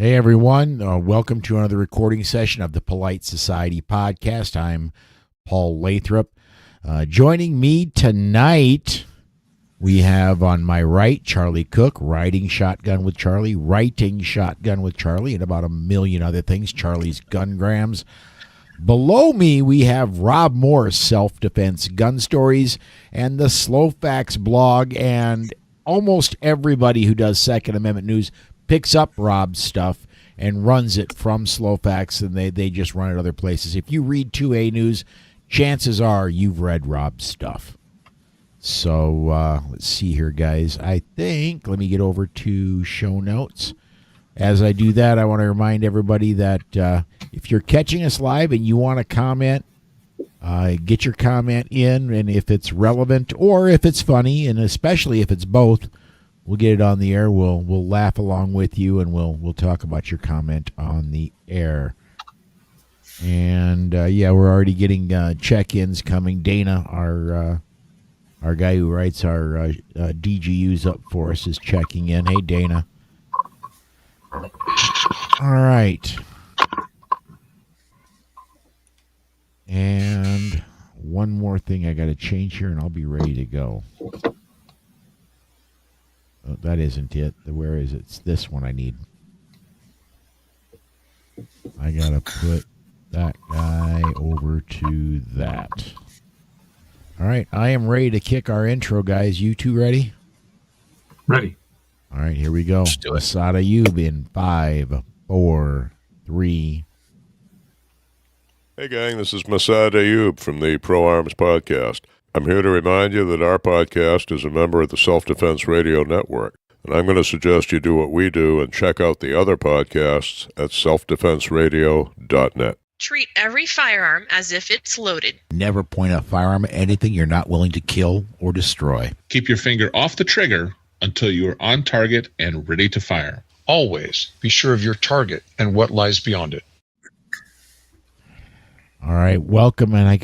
Hey, everyone. Welcome to another recording session of the Polite Society podcast. I'm Paul Lathrop. Joining me tonight, we have on my right Charlie Cook, riding shotgun with Charlie, writing shotgun with Charlie, and about a million other things, Charlie's Gungrams. Below me, we have Rob Morse, self-defense gun stories, and the Slow Facts blog, and almost everybody who does Second Amendment news picks up Rob's stuff and runs it from Slow Facts, and they just run it other places. If you read 2A News, chances are you've read Rob's stuff. So let's see here, guys. I think, let me get over to show notes. As I do that, I want to remind everybody that if you're catching us live and you want to comment, get your comment in, and if it's relevant or if it's funny, and especially if it's both, we'll get it on the air. We'll laugh along with you, and we'll talk about your comment on the air. And we're already getting check-ins coming. Dana, our guy who writes our DGUs up for us, is checking in. Hey, Dana. All right. And one more thing I got to change here, and I'll be ready to go. Oh, that isn't it. Where is it? It's this one I need. I got to put that guy over to that. All right. I am ready to kick our intro, guys. You two ready? Ready. All right, here we go. Let's do it. Masada Ayub in 5, 4, 3. Hey gang, this is Masada Ayub from the Pro Arms Podcast. I'm here to remind you that our podcast is a member of the Self-Defense Radio Network, and I'm going to suggest you do what we do and check out the other podcasts at selfdefenseradio.net. Treat every firearm as if it's loaded. Never point a firearm at anything you're not willing to kill or destroy. Keep your finger off the trigger until you are on target and ready to fire. Always be sure of your target and what lies beyond it. All right, welcome, and I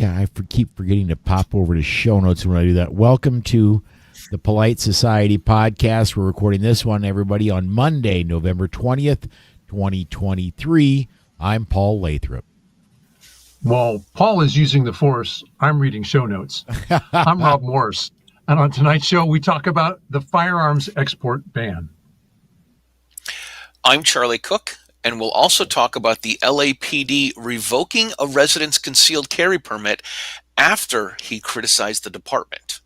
keep forgetting to pop over to show notes when I do that. Welcome to the Polite Society podcast. We're recording this one, everybody, on Monday, November 20th, 2023. I'm Paul Lathrop. While Paul is using the force, I'm reading show notes. I'm Rob Morse. And on tonight's show, we talk about the firearms export ban. I'm Charlie Cook, and we'll also talk about the LAPD revoking a resident's concealed carry permit after he criticized the department.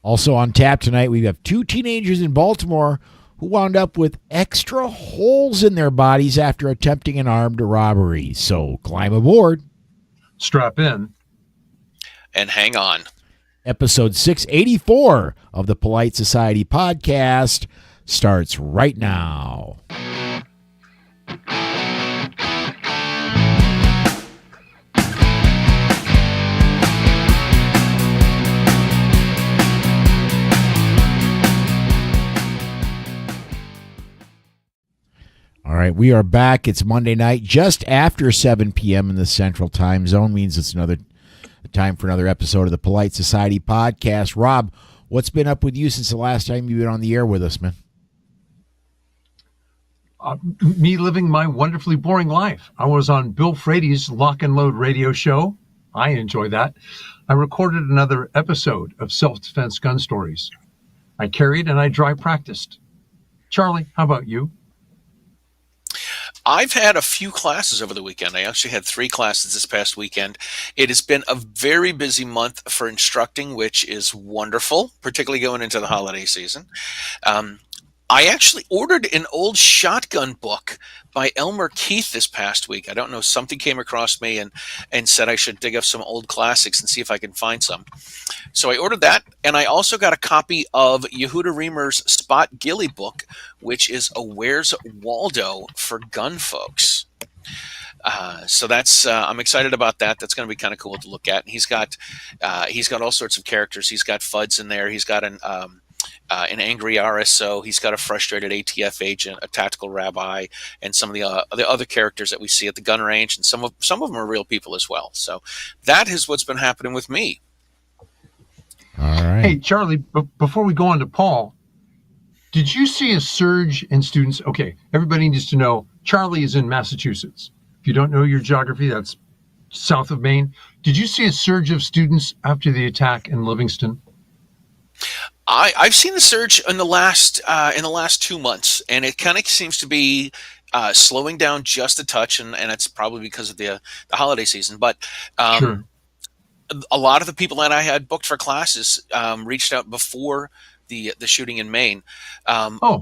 Also on tap tonight, we have 2 teenagers in Baltimore who wound up with extra holes in their bodies after attempting an armed robbery. So climb aboard. Strap in. And hang on. Episode 684 of the Polite Society podcast starts right now. All right, we are back. It's Monday night, just after 7 p.m. in the Central Time Zone. Means it's another time for another episode of the Polite Society podcast. Rob, what's been up with you since the last time you've been on the air with us, man? Me living my wonderfully boring life. I was on Bill Frady's Lock and Load radio show. I enjoy that. I recorded another episode of Self-Defense Gun Stories. I carried and I dry practiced. Charlie, how about you? I've had a few classes over the weekend. I actually had 3 classes this past weekend. It has been a very busy month for instructing, which is wonderful, particularly going into the holiday season. I actually ordered an old shotgun book by Elmer Keith this past week. I don't know, something came across me and said I should dig up some old classics and see if I can find some. So I ordered that, and I also got a copy of Yehuda Reamer's Spot Gilly book, which is a Where's Waldo for gun folks. So that's I'm excited about that. That's going to be kind of cool to look at. And he's got all sorts of characters. He's got Fuds in there. He's got an angry RSO. He's got a frustrated ATF agent, a tactical rabbi, and some of the other characters that we see at the gun range. And some of them are real people as well. So that is what's been happening with me. All right. Hey, Charlie, before we go on to Paul, Did you see a surge in students? Okay, everybody needs to know Charlie is in Massachusetts. If you don't know your geography, that's south of Maine. Did you see a surge of students after the attack in Livingston? I've seen the surge in the last 2 months, and it kind of seems to be slowing down just a touch, and it's probably because of the holiday season. But Sure. a lot of the people that I had booked for classes reached out before the shooting in Maine. Um, Oh,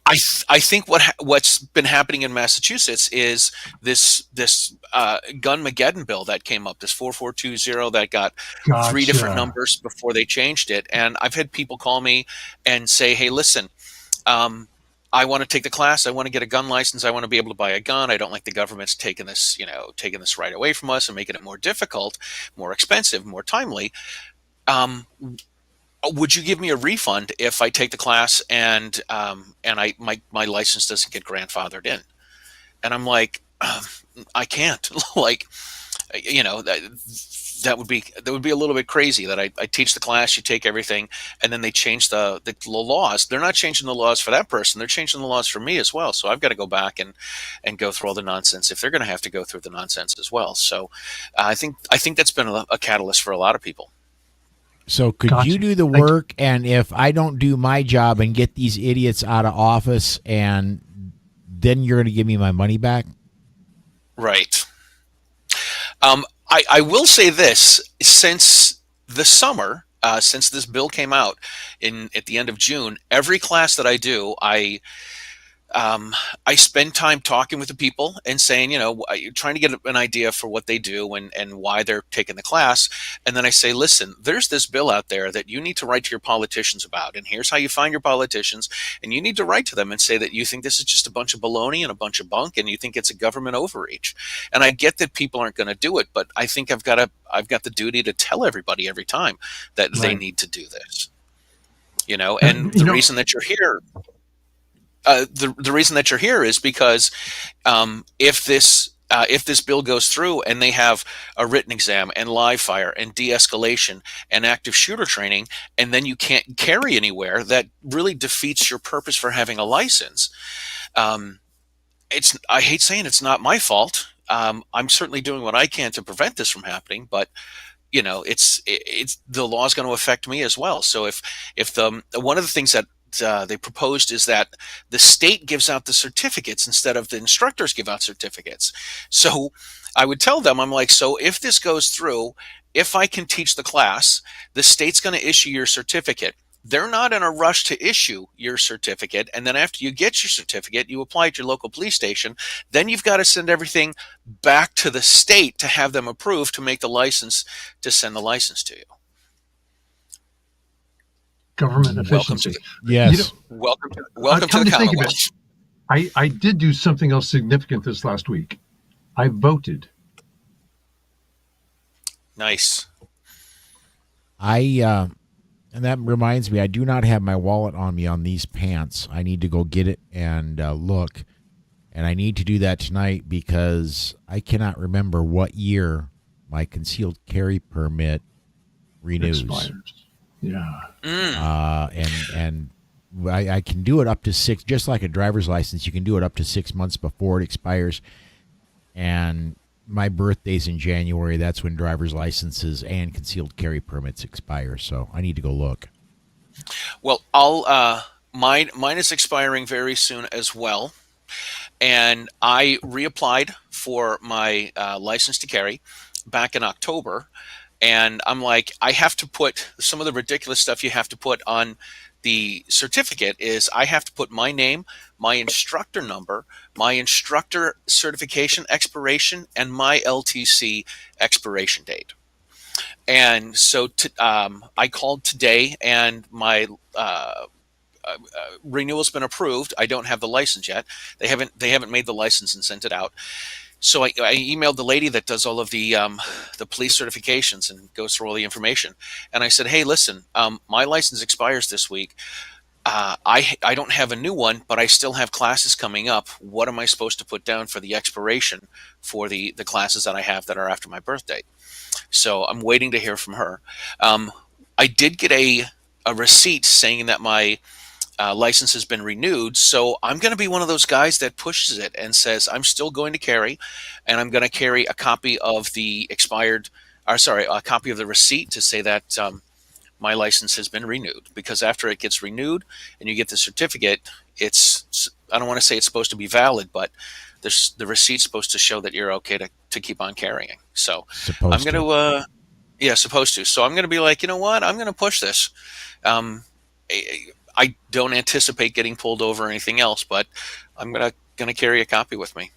I think what's been happening in Massachusetts is this Gunmageddon bill that came up, this 4420 that got three different gotcha. numbers before they changed it, and I've had people call me and say, "Hey, listen, um, I want to take the class. I want to get a gun license. I want to be able to buy a gun. I don't like the government's taking this right away from us and making it more difficult, more expensive, more timely. Um, would you give me a refund if I take the class and my license doesn't get grandfathered in?" And I'm like, I can't. Like, that would be a little bit crazy that I teach the class, you take everything, and then they change the laws. They're not changing the laws for that person; they're changing the laws for me as well. So I've got to go back and go through all the nonsense if they're going to have to go through the nonsense as well. So I think that's been a catalyst for a lot of people. So could Gotcha. you do the Thank you. work, and if I don't do my job and get these idiots out of office, and then you're going to give me my money back? Right. I will say this: since the summer, since this bill came out at the end of June, every class that I do, I spend time talking with the people and saying, trying to get an idea for what they do and why they're taking the class. And then I say, listen, there's this bill out there that you need to write to your politicians about. And here's how you find your politicians. And you need to write to them and say that you think this is just a bunch of baloney and a bunch of bunk, and you think it's a government overreach. And I get that people aren't going to do it, but I think I've got the duty to tell everybody every time that they Right. need to do this. And the reason that you're here the reason that you're here is because if this bill goes through and they have a written exam and live fire and de-escalation and active shooter training, and then you can't carry anywhere, that really defeats your purpose for having a license. I hate saying it's not my fault. I'm certainly doing what I can to prevent this from happening, but it's the law is going to affect me as well. So if the one of the things that they proposed is that the state gives out the certificates instead of the instructors give out certificates. So I would tell them, I'm like, so if this goes through, if I can teach the class, the state's going to issue your certificate. They're not in a rush to issue your certificate. And then after you get your certificate, you apply at your local police station. Then you've got to send everything back to the state to have them approved to make the license, to send the license to you. Government Welcome efficiency. to Yes. welcome to Come the to think of Commonwealth. it, I did do something else significant this last week. I voted. Nice. And that reminds me, I do not have my wallet on me on these pants. I need to go get it and look. And I need to do that tonight because I cannot remember what year my concealed carry permit renews. Expires. Yeah. And I can do it up to 6, just like a driver's license. You can do it up to 6 months before it expires. And my birthday's in January. That's when driver's licenses and concealed carry permits expire. So I need to go look. Well, mine is expiring very soon as well, and I reapplied for my license to carry back in October. And I'm like, I have to put some of the ridiculous stuff you have to put on the certificate is I have to put my name, my instructor number, my instructor certification expiration, and my LTC expiration date. And so I called today, and my renewal's been approved. I don't have the license yet. They haven't made the license and sent it out. So I emailed the lady that does all of the police certifications and goes through all the information. And I said, hey, listen, my license expires this week. I don't have a new one, but I still have classes coming up. What am I supposed to put down for the expiration for the classes that I have that are after my birthday? So I'm waiting to hear from her. I did get a receipt saying that my license has been renewed. So I'm going to be one of those guys that pushes it and says, I'm still going to carry, and I'm going to carry a copy of the a copy of the receipt to say that my license has been renewed. Because after it gets renewed and you get the certificate, I don't want to say it's supposed to be valid, but the receipt's supposed to show that you're okay to keep on carrying. So I'm going to, supposed to. So I'm going to be like, you know what? I'm going to push this. I don't anticipate getting pulled over or anything else, but I'm going to carry a copy with me.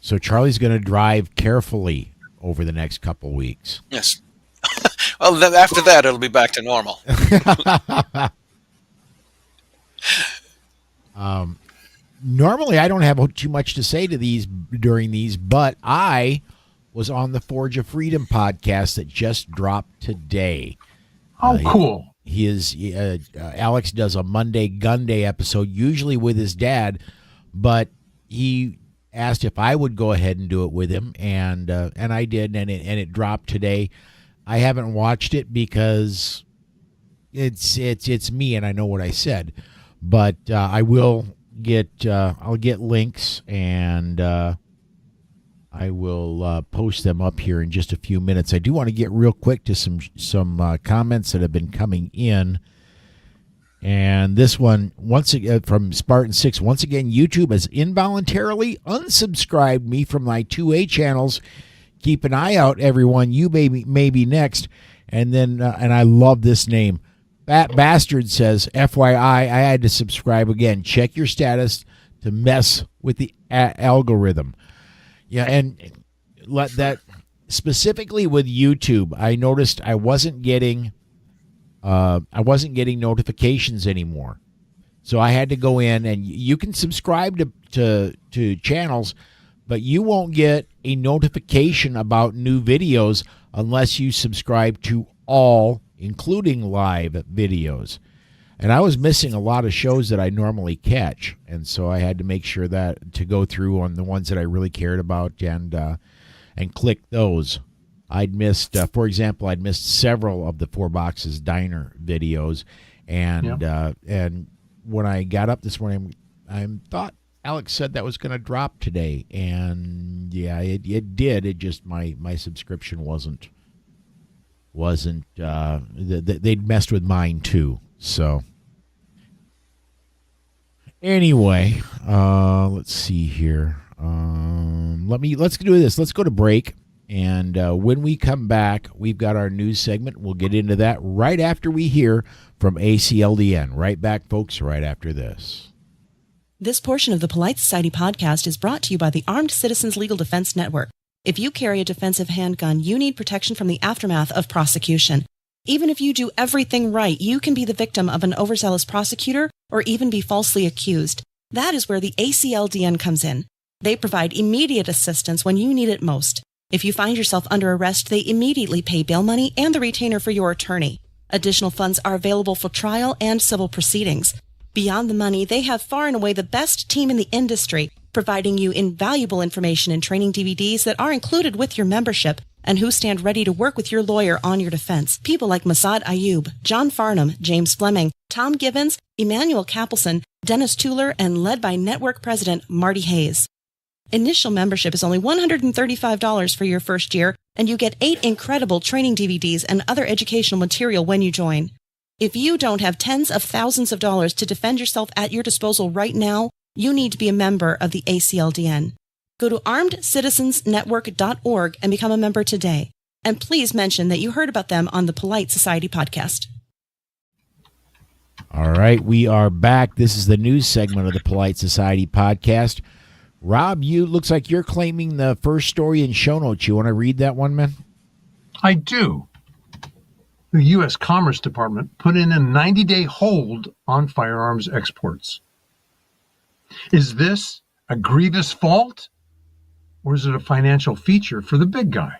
So Charlie's going to drive carefully over the next couple weeks. Yes. Well, then after that, it'll be back to normal. Normally, I don't have too much to say to these during these, but I was on the Forge of Freedom podcast that just dropped today. Oh, cool. Alex does a Monday Gun Day episode, usually with his dad, but he asked if I would go ahead and do it with him, and I did, and it dropped today. I haven't watched it because it's me, and I know what I said, but I will I'll get links, and I will post them up here in just a few minutes. I do want to get real quick to some comments that have been coming in. And this one, once again, from Spartan 6, once again, YouTube has involuntarily unsubscribed me from my 2A channels. Keep an eye out, everyone. You may be next. And then, and I love this name. Fat Bastard says, FYI, I had to subscribe again. Check your status to mess with the algorithm. Yeah, and let that specifically with YouTube, I noticed I wasn't getting notifications anymore. So I had to go in, and you can subscribe to channels, but you won't get a notification about new videos unless you subscribe to all, including live videos. And I was missing a lot of shows that I normally catch, and so I had to make sure that to go through on the ones that I really cared about and click those. I'd missed, for example, I'd missed several of the Four Boxes Diner videos, and when I got up this morning, I thought Alex said that was going to drop today, and yeah, it did. It just my subscription wasn't. They'd messed with mine too. So anyway, let's see here. Let's do this. Let's go to break. And when we come back, we've got our news segment. We'll get into that right after we hear from ACLDN. Right back, folks, right after this. This portion of the Polite Society podcast is brought to you by the Armed Citizens Legal Defense Network. If you carry a defensive handgun, you need protection from the aftermath of prosecution. Even if you do everything right, you can be the victim of an overzealous prosecutor or even be falsely accused. That is where the ACLDN comes in. They provide immediate assistance when you need it most. If you find yourself under arrest, they immediately pay bail money and the retainer for your attorney. Additional funds are available for trial and civil proceedings. Beyond the money, they have far and away the best team in the industry, providing you invaluable information and training DVDs that are included with your membership and who stand ready to work with your lawyer on your defense. People like Massad Ayub, John Farnham, James Fleming, Tom Gibbons, Emmanuel Capelson, Dennis Tuller, and led by network president Marty Hayes. Initial membership is only $135 for your first year, and you get 8 incredible training DVDs and other educational material when you join. If you don't have tens of thousands of dollars to defend yourself at your disposal right now, you need to be a member of the ACLDN. Go to armedcitizensnetwork.org and become a member today. And please mention that you heard about them on the Polite Society podcast. All right, we are back. This is the news segment of the Polite Society podcast. Rob, you looks like you're claiming the first story in show notes. You want to read that one, man? I do. The U.S. Commerce Department put in a 90-day hold on firearms exports. Is this a grievous fault, or is it a financial feature for the big guy?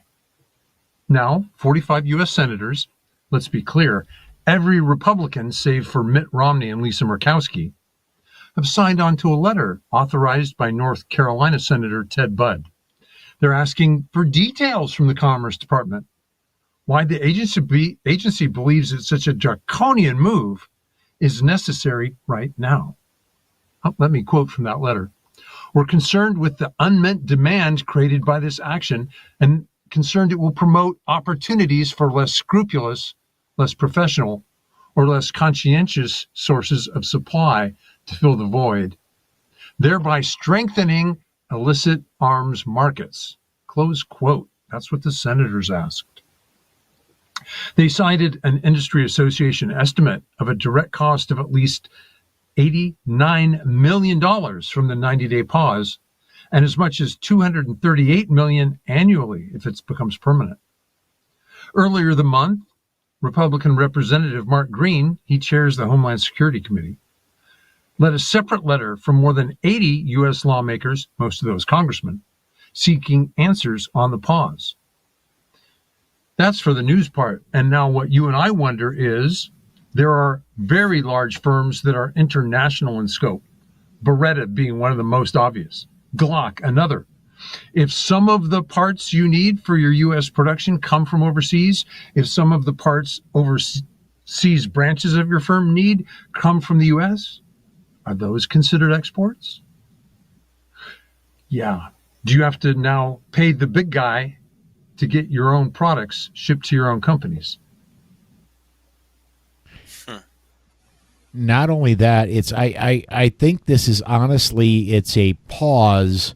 Now, 45 U.S. senators, let's be clear, every Republican save for Mitt Romney and Lisa Murkowski, have signed on to a letter authorized by North Carolina Senator Ted Budd. They're asking for details from the Commerce Department. Why the agency believes it's such a draconian move is necessary right now. Let me quote from that letter. We're concerned with the unmet demand created by this action and concerned it will promote opportunities for less scrupulous, less professional, or less conscientious sources of supply to fill the void, thereby strengthening illicit arms markets. Close quote. That's what the senators asked. They cited an industry association estimate of a direct cost of at least $89 million from the 90-day pause, and as much as $238 million annually if it becomes permanent. Earlier the month, Republican Representative Mark Green, he chairs the Homeland Security Committee, led a separate letter from more than 80 U.S. lawmakers, most of those congressmen, seeking answers on the pause. That's for the news part. And now what you and I wonder is, there are very large firms that are international in scope, Beretta being one of the most obvious, Glock another. If some of the parts you need for your U.S. production come from overseas, if some of the parts overseas branches of your firm need come from the U.S., are those considered exports? Yeah. Do you have to now pay the big guy to get your own products shipped to your own companies? Not only that, it's I think this is honestly, it's a pause,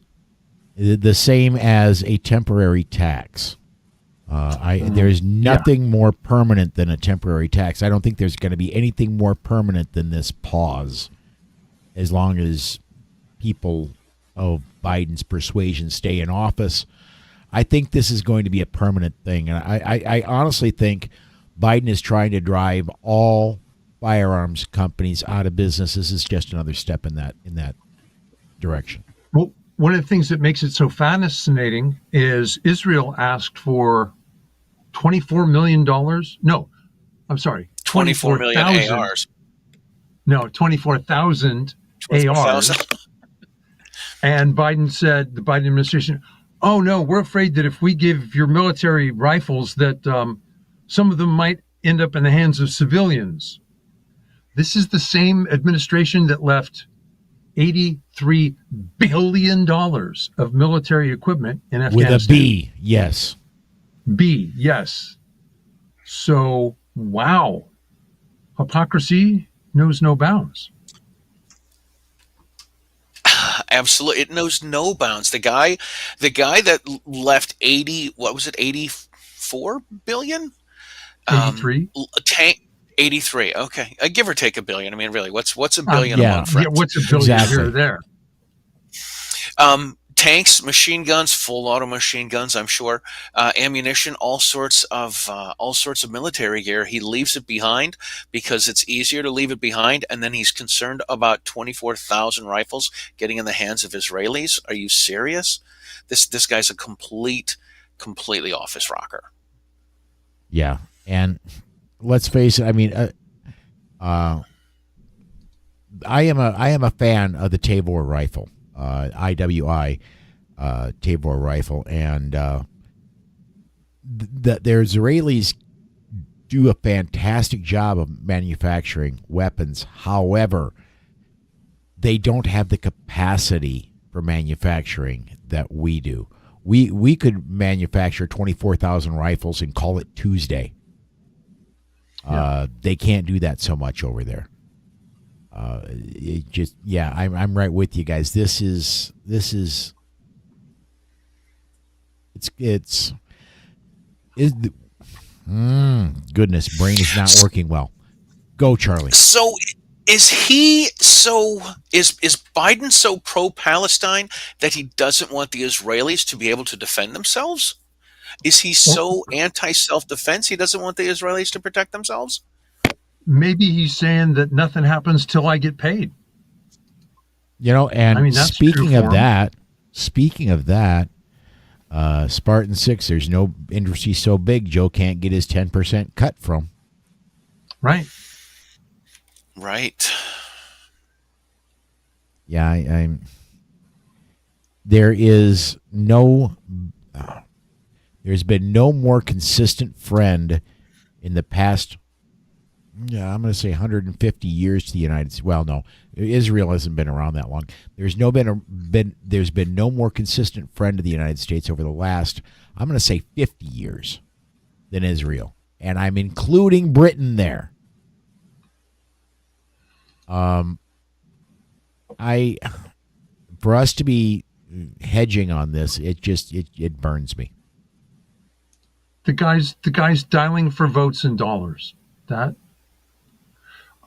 the same as a temporary tax. There's nothing more permanent than a temporary tax. I don't think there's going to be anything more permanent than this pause, as long as people of Biden's persuasion stay in office. I think this is going to be a permanent thing, and I honestly think Biden is trying to drive all firearms companies out of business. This is just another step in that direction. Well, one of the things that makes it so fascinating is Israel asked for $24 million. No, I'm sorry, 24 million ARs. No, 24,000 ARs. And Biden said, the Biden administration, oh no, we're afraid that if we give your military rifles that some of them might end up in the hands of civilians. This is the same administration that left $83 billion of military equipment in Afghanistan. With a B, yes. B, yes. So, wow. Hypocrisy knows no bounds. Absolutely. It knows no bounds. The guy that left 84 billion? 83? 83. Okay. Give or take a billion. I mean, really, what's a billion a month, friends? Yeah, what's a billion here or there? Tanks, machine guns, full auto machine guns, I'm sure, ammunition, all sorts of military gear. He leaves it behind because it's easier to leave it behind, and then he's concerned about 24,000 rifles getting in the hands of Israelis. Are you serious? This guy's a completely off his rocker. Yeah, and let's face it. I mean, I am a fan of the Tabor rifle, IWI Tabor rifle, and the Israelis do a fantastic job of manufacturing weapons. However, they don't have the capacity for manufacturing that we do. We could manufacture 24,000 rifles and call it Tuesday. They can't do that so much over there. I'm right with you guys. This is goodness, brain is not working well. Go, Charlie. So is Biden so pro-Palestine that he doesn't want the Israelis to be able to defend themselves? Is he so anti-self-defense he doesn't want the Israelis to protect themselves? Maybe he's saying that nothing happens till I get paid. You know, and I mean, that's speaking of that, Spartan 6, there's no industry so big Joe can't get his 10% cut from. Right. Right. Yeah, there's been no more consistent friend in the past I'm going to say 150 years to the United States. Well, no, Israel hasn't been around that long. There's been no more consistent friend of the United States over the last, I'm going to say 50 years than Israel. And I'm including Britain there. For us to be hedging on this, it burns me. The guy's dialing for votes in dollars. That,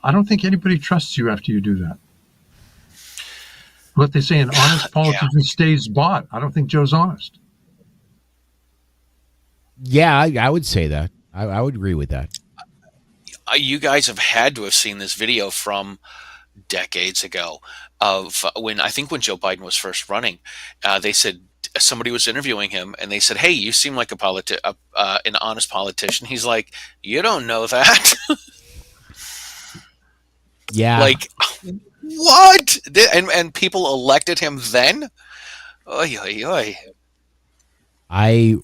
I don't think anybody trusts you after you do that. What they say, an honest politician stays bought. I don't think Joe's honest. Yeah, I would say that. I would agree with that. You guys have had to have seen this video from decades ago of when Joe Biden was first running. They said somebody was interviewing him, and they said, "Hey, you seem like an honest politician." He's like, "You don't know that." Yeah. Like, what? And people elected him then? Oy, oy, oy.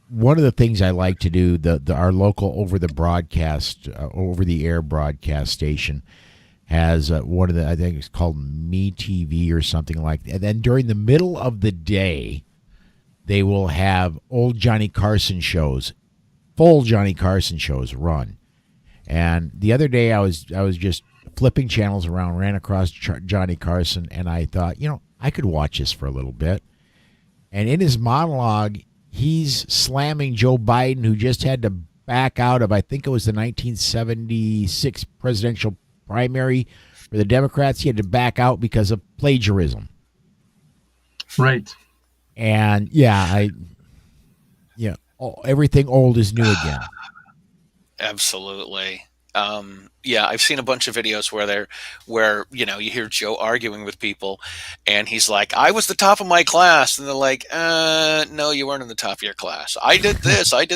One of the things I like to do, our local over the air broadcast station has one of the, I think it's called Me TV or something like that. And then during the middle of the day, they will have old Johnny Carson shows, full Johnny Carson shows run. And the other day I was just flipping channels around, ran across Johnny Carson, and I thought, I could watch this for a little bit. And in his monologue, he's slamming Joe Biden, who just had to back out of, I think it was the 1976 presidential primary for the Democrats. He had to back out because of plagiarism. Right. And everything old is new again. Absolutely. I've seen a bunch of videos where you hear Joe arguing with people, and he's like, "I was the top of my class," and they're like, "No, you weren't in the top of your class. I did this, I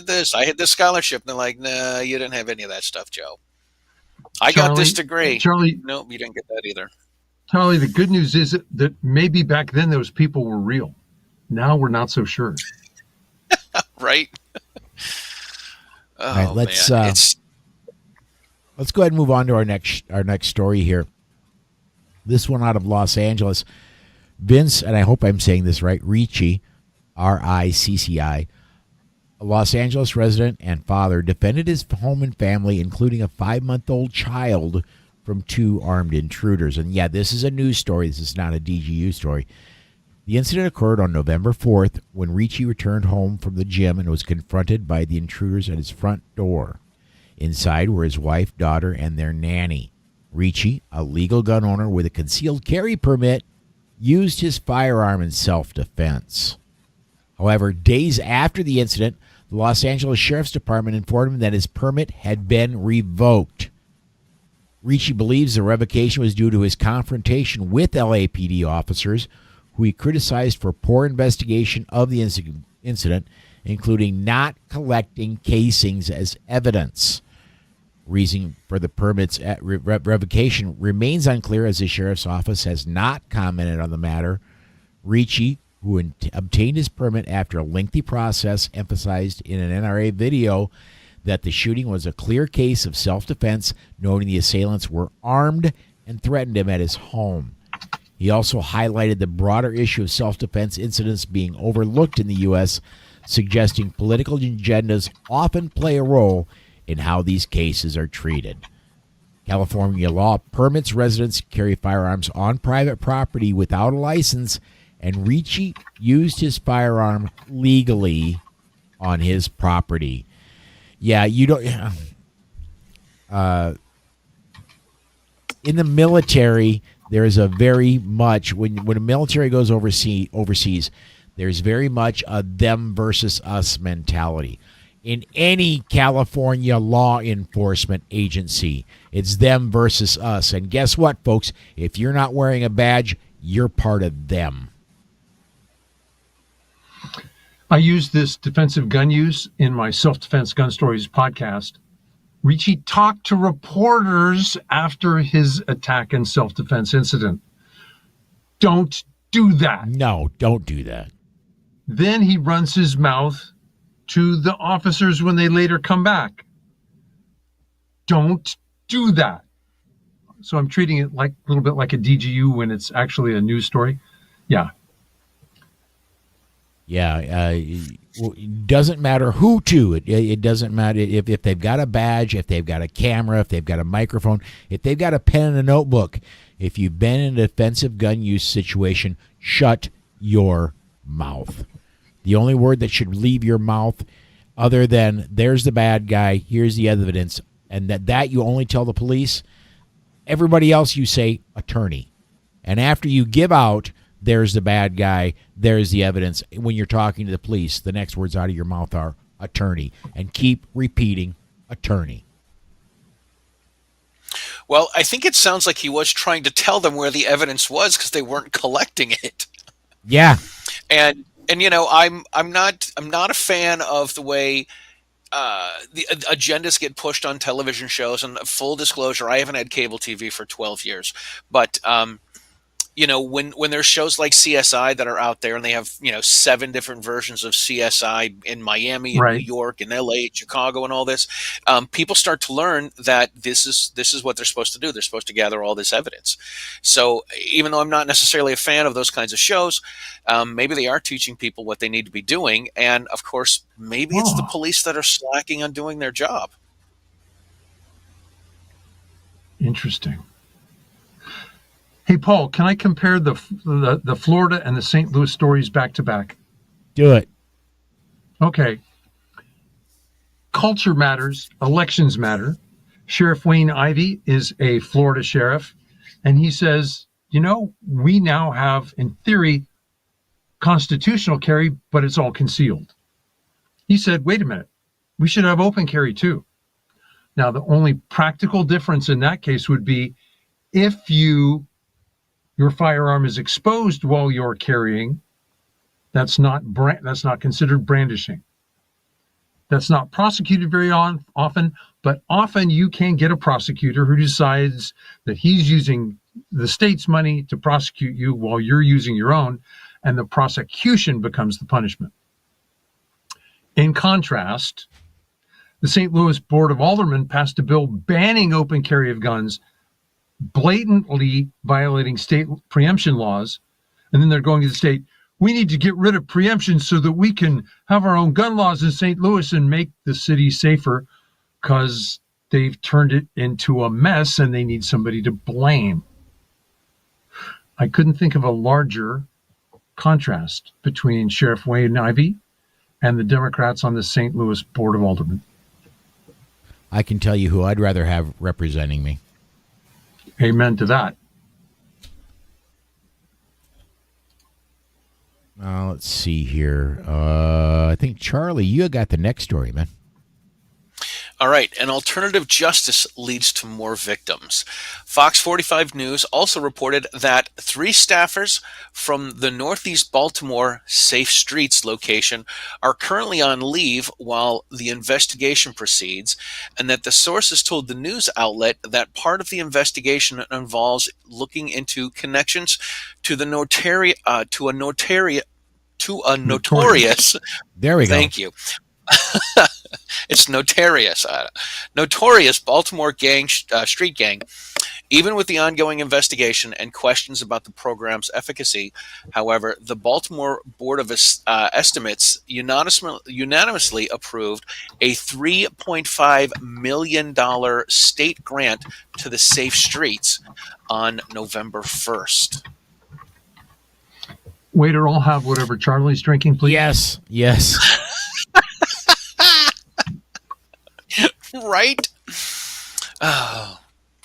had this scholarship," and they're like, "Nah, you didn't have any of that stuff, Joe. I got this degree." Charlie, nope, you didn't get that either. Charlie, the good news is that maybe back then those people were real. Now we're not so sure. Right. All right, let's go ahead and move on to our next story here. This one out of Los Angeles. Vince, and I hope I'm saying this right, Ricci, Ricci, a Los Angeles resident and father, defended his home and family, including a 5-month-old child, from 2 armed intruders. And yeah, this is a news story. This is not a DGU story. The incident occurred on November 4th when Ricci returned home from the gym and was confronted by the intruders at his front door. Inside were his wife, daughter, and their nanny. Ricci, a legal gun owner with a concealed carry permit, used his firearm in self-defense. However, days after the incident, the Los Angeles Sheriff's Department informed him that his permit had been revoked. Ricci believes the revocation was due to his confrontation with LAPD officers, who he criticized for poor investigation of the incident, including not collecting casings as evidence. Reason for the permit's revocation remains unclear, as the sheriff's office has not commented on the matter. Ricci, who obtained his permit after a lengthy process, emphasized in an NRA video that the shooting was a clear case of self-defense, noting the assailants were armed and threatened him at his home. He also highlighted the broader issue of self-defense incidents being overlooked in the U.S., suggesting political agendas often play a role in how these cases are treated. California law permits residents to carry firearms on private property without a license, and Ricci used his firearm legally on his property. Yeah, you don't... in the military, there's a very much... When a military goes overseas, there's very much a them versus us mentality. In any California law enforcement agency, it's them versus us. And guess what, folks? If you're not wearing a badge, you're part of them. I use this defensive gun use in my Self-Defense Gun Stories podcast. Ricci talked to reporters after his attack and self-defense incident. Don't do that. No, don't do that. Then he runs his mouth to the officers when they later come back. Don't do that. So I'm treating it like a little bit like a DGU when it's actually a news story. Yeah. Yeah, it doesn't matter who to. It doesn't matter if they've got a badge, if they've got a camera, if they've got a microphone, if they've got a pen and a notebook. If you've been in a defensive gun use situation, shut your mouth. The only word that should leave your mouth other than there's the bad guy, here's the evidence, and that you only tell the police. Everybody else you say attorney. And after you give out there's the bad guy, there's the evidence, when you're talking to the police, the next words out of your mouth are attorney. And keep repeating attorney. Well, I think it sounds like he was trying to tell them where the evidence was because they weren't collecting it. Yeah. And I'm not a fan of the way the agendas get pushed on television shows. And full disclosure, I haven't had cable TV for 12 years, but when there's shows like CSI that are out there and they have 7 different versions of CSI in Miami and Right. New York and LA, Chicago, and all this, people start to learn that this is what they're supposed to do. They're supposed to gather all this evidence. So even though I'm not necessarily a fan of those kinds of shows, maybe they are teaching people what they need to be doing. And of course, maybe it's the police that are slacking on doing their job. Interesting. Hey, Paul, can I compare the Florida and the St. Louis stories back to back? Do it. Okay. Culture matters. Elections matter. Sheriff Wayne Ivey is a Florida sheriff, and he says, we now have, in theory, constitutional carry, but it's all concealed. He said, wait a minute, we should have open carry too. Now, the only practical difference in that case would be if your firearm is exposed while you're carrying, that's not considered brandishing. That's not prosecuted very often, but often you can get a prosecutor who decides that he's using the state's money to prosecute you while you're using your own, and the prosecution becomes the punishment. In contrast, the St. Louis Board of Aldermen passed a bill banning open carry of guns, blatantly violating state preemption laws. And then they're going to the state, we need to get rid of preemption so that we can have our own gun laws in St. Louis and make the city safer, because they've turned it into a mess and they need somebody to blame. I couldn't think of a larger contrast between Sheriff Wayne Ivey and the Democrats on the St. Louis Board of Aldermen. I can tell you who I'd rather have representing me. Amen to that. Let's see here. I think, Charlie, you got the next story, man. All right, an alternative justice leads to more victims. Fox 45 News also reported that 3 staffers from the Northeast Baltimore Safe Streets location are currently on leave while the investigation proceeds, and that the sources told the news outlet that part of the investigation involves looking into connections to the notorious. There we go. Thank you. It's notorious Baltimore street gang. Even with the ongoing investigation and questions about the program's efficacy, however, the Baltimore Board of Estimates unanimously approved a $3.5 million state grant to the Safe Streets on November 1st. Waiter, I'll have whatever Charlie's drinking, please. Yes. Right? Oh.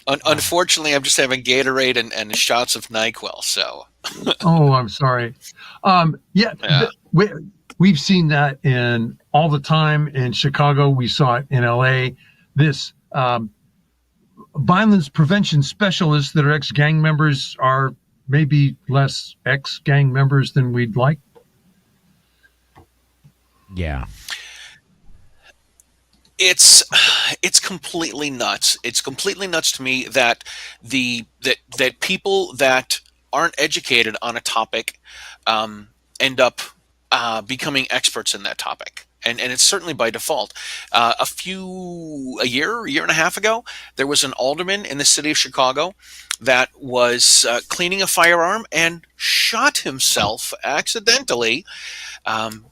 Unfortunately, I'm just having Gatorade and shots of NyQuil. So. Oh, I'm sorry. We've seen that in all the time in Chicago. We saw it in LA. This violence prevention specialists that are ex-gang members are maybe less ex-gang members than we'd like. Yeah. It's completely nuts. It's completely nuts to me that that people that aren't educated on a topic end up becoming experts in that topic. And it's certainly by default. A year and a half ago, there was an alderman in the city of Chicago that was cleaning a firearm and shot himself accidentally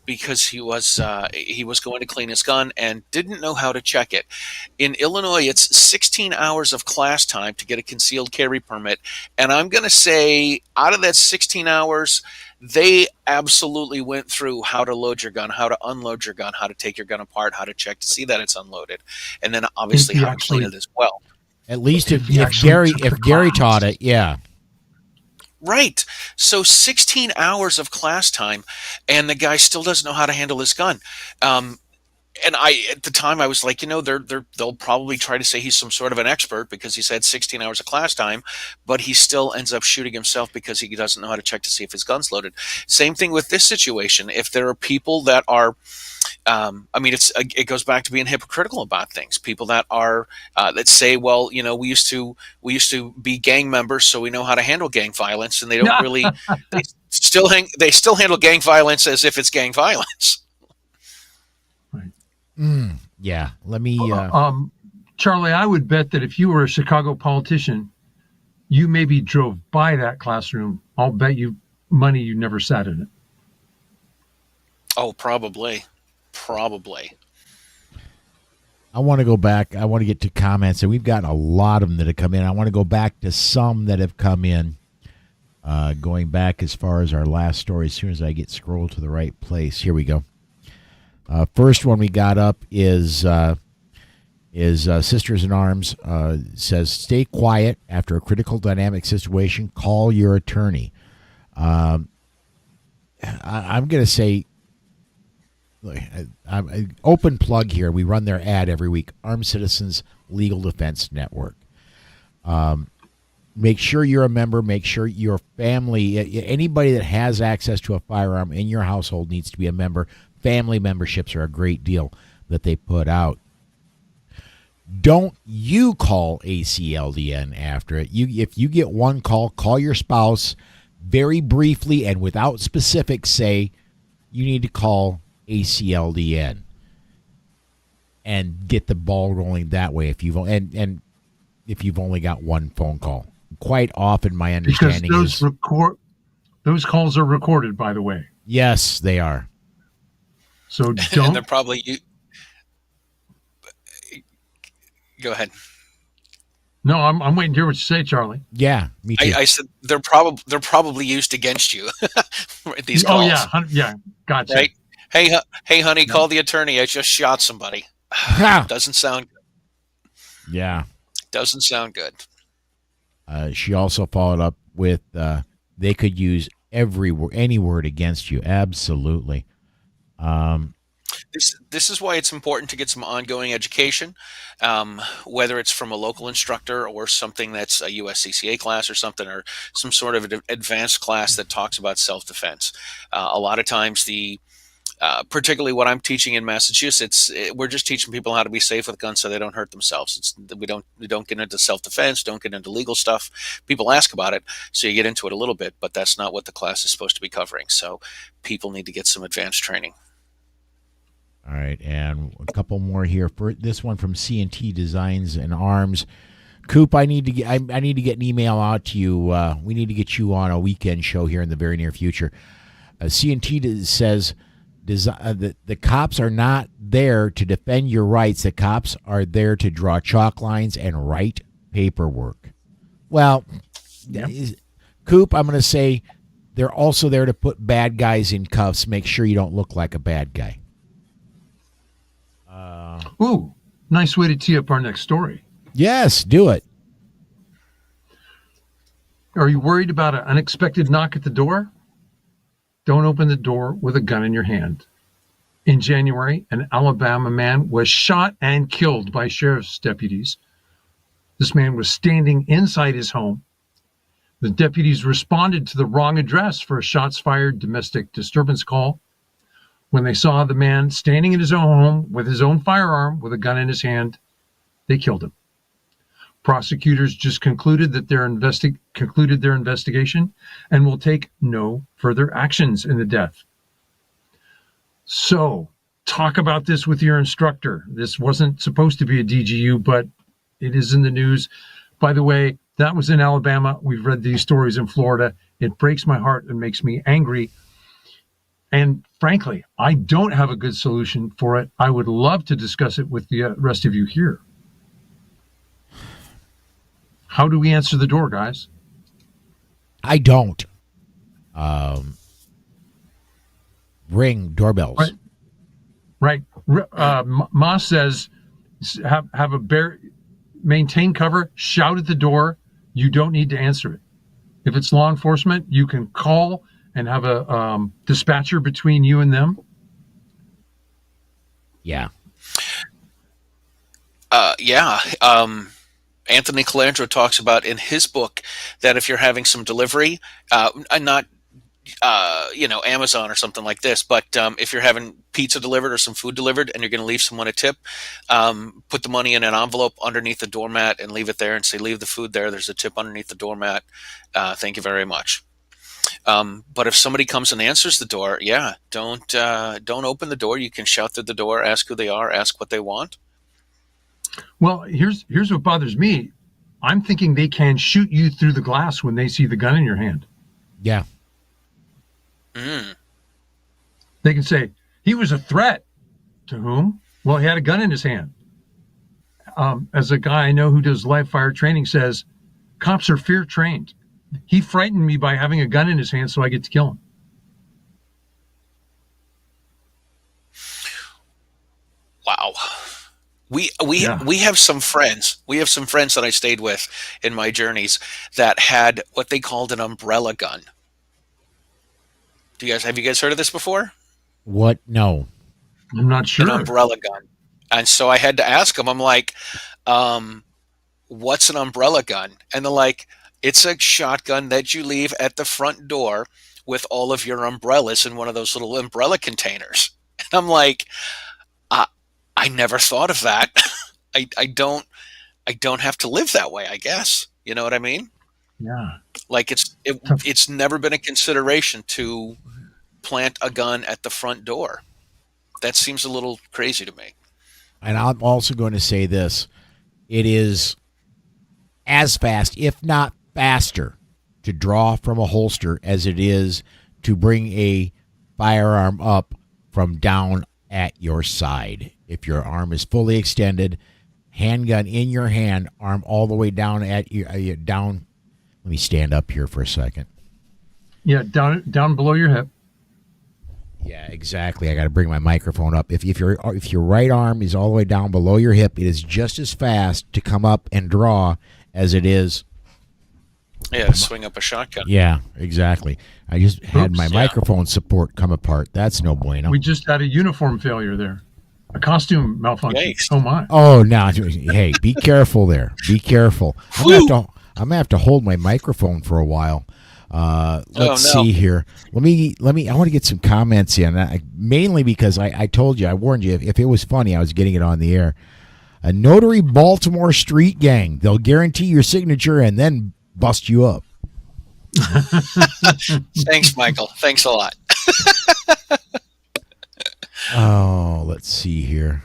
because he was going to clean his gun and didn't know how to check it. In Illinois, it's 16 hours of class time to get a concealed carry permit, and I'm going to say out of that 16 hours, they absolutely went through how to load your gun, how to unload your gun, how to take your gun apart, how to check to see that it's unloaded, and then obviously how to clean it as well. At least if Gary taught it, yeah. Right. So 16 hours of class time, and the guy still doesn't know how to handle his gun. And at the time, I was like, they'll probably try to say he's some sort of an expert because he's had 16 hours of class time, but he still ends up shooting himself because he doesn't know how to check to see if his gun's loaded. Same thing with this situation. If there are people that are, it goes back to being hypocritical about things. People that are that say, well, we used to be gang members, so we know how to handle gang violence, and they don't really. They still handle gang violence as if it's gang violence. Yeah. Let me. Charlie, I would bet that if you were a Chicago politician, you maybe drove by that classroom. I'll bet you money you never sat in it. Oh, probably. I want to go back. I want to get to comments, and we've got a lot of them that have come in. I want to go back to some that have come in, going back as far as our last story. As soon as I get scrolled to the right place, here we go. First one we got up is Sisters in Arms says, stay quiet after a critical dynamic situation. Call your attorney. I'm going to say, open plug here. We run their ad every week. Armed Citizens Legal Defense Network. Make sure you're a member. Make sure your family, anybody that has access to a firearm in your household needs to be a member. Family memberships are a great deal that they put out. Don't you call ACLDN after it. If you get one call, call your spouse very briefly and without specifics. Say you need to call ACLDN and get the ball rolling that way. If you've only got one phone call, quite often my understanding is those calls are recorded. By the way, yes, they are. So don't. And they're probably Go ahead. No, I'm waiting to hear what you say, Charlie. Yeah, me too. I said they're probably used against you. These calls. Oh yeah, gotcha. Right? Hey, honey, call the attorney. I just shot somebody. Doesn't sound good. Yeah, doesn't sound good. She also followed up with they could use any word against you. Absolutely. This is why it's important to get some ongoing education, whether it's from a local instructor or something that's a USCCA class or something, or some sort of advanced class that talks about self-defense. A lot of times particularly what I'm teaching in Massachusetts, we're just teaching people how to be safe with guns so they don't hurt themselves. We don't get into self-defense, don't get into legal stuff. People ask about it, so you get into it a little bit, but that's not what the class is supposed to be covering. So people need to get some advanced training. All right, and a couple more here. For this one from C&T Designs and Arms. Coop, I need to get an email out to you. We need to get you on a weekend show here in the very near future. C&T says the cops are not there to defend your rights. The cops are there to draw chalk lines and write paperwork. Well, yep. Coop, I'm going to say they're also there to put bad guys in cuffs. Make sure you don't look like a bad guy. Ooh, nice way to tee up our next story. Yes, do it. Are you worried about an unexpected knock at the door? Don't open the door with a gun in your hand. In January, an Alabama man was shot and killed by sheriff's deputies. This man was standing inside his home. The deputies responded to the wrong address for a shots-fired domestic disturbance call. When they saw the man standing in his own home with his own firearm with a gun in his hand, they killed him. Prosecutors just concluded their investigation and will take no further actions in the death. So, talk about this with your instructor. This wasn't supposed to be a DGU, but it is in the news. By the way, that was in Alabama. We've read these stories in Florida. It breaks my heart and makes me angry. And frankly, I don't have a good solution for it. I would love to discuss it with the rest of you here. How do we answer the door, guys? I don't. Ring doorbells. Right. Moss says, have a maintain cover, shout at the door. You don't need to answer it. If it's law enforcement, you can call and have a dispatcher between you and them. Yeah. Anthony Calandro talks about in his book that if you're having some delivery, not Amazon or something like this, but if you're having pizza delivered or some food delivered and you're going to leave someone a tip, put the money in an envelope underneath the doormat and leave it there and say, leave the food there. There's a tip underneath the doormat. Thank you very much. But if somebody comes and answers the door, don't open the door. You can shout through the door, ask who they are, ask what they want. Well, here's what bothers me. I'm thinking they can shoot you through the glass when they see the gun in your hand. Yeah. They can say, he was a threat. To whom? Well, he had a gun in his hand. As a guy I know who does live fire training says, cops are fear trained. He frightened me by having a gun in his hand, so I get to kill him. Wow. We have some friends. We have some friends that I stayed with in my journeys that had what they called an umbrella gun. Have you guys heard of this before? What? No. I'm not sure. An umbrella gun. And so I had to ask them, I'm like, what's an umbrella gun? And they're like, it's a shotgun that you leave at the front door with all of your umbrellas in one of those little umbrella containers. And I'm like, I never thought of that. I don't have to live that way, I guess. You know what I mean? Yeah. Like it's never been a consideration to plant a gun at the front door. That seems a little crazy to me. And I'm also going to say this. It is as fast, if not faster, to draw from a holster as it is to bring a firearm up from down at your side. If your arm is fully extended, handgun in your hand, arm all the way down at your down. Let me stand up here for a second. Yeah, down below your hip. Yeah, exactly. I got to bring my microphone up. If your right arm is all the way down below your hip, it is just as fast to come up and draw as it is. Yeah, to swing up a shotgun. Yeah, exactly. I just had my microphone support come apart. That's no bueno. We just had a uniform failure there. A costume malfunction. Yikes. Oh my. Oh, no. Hey, be careful there. Be careful. I'm gonna have to hold my microphone for a while. Let's see here. Let me. I want to get some comments in, mainly because I told you, I warned you, if it was funny, I was getting it on the air. A notary Baltimore street gang. They'll guarantee your signature and then bust you up. Thanks, Michael. Thanks a lot. Oh, let's see here.